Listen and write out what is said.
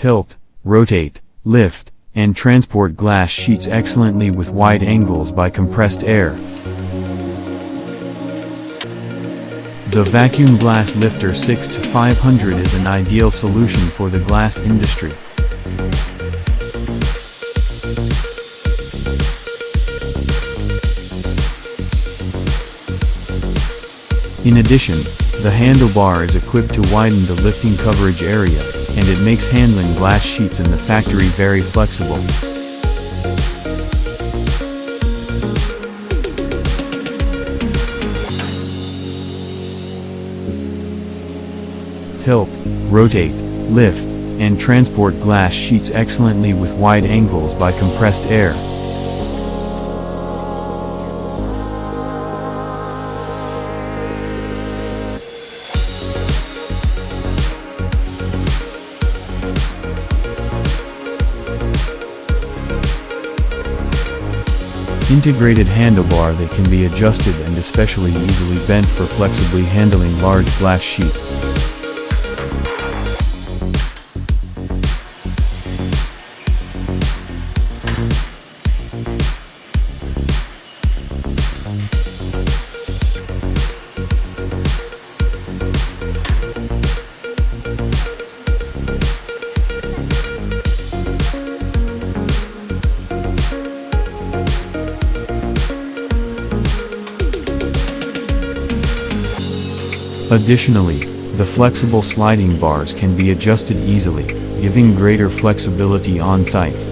tilt, rotate, lift, and transport glass sheets excellently with wide angles by compressed air. The Vacuum Glass Lifter 6-500 is an ideal solution for the glass industry. In addition, the handlebar is equipped to widen the lifting coverage area, and it makes handling glass sheets in the factory very flexible. Tilt, rotate, lift, and transport glass sheets excellently with wide angles by compressed air. Integrated handlebar that can be adjusted and especially easily bent for flexibly handling large glass sheets. Additionally, the flexible sliding bars can be adjusted easily, giving greater flexibility on site.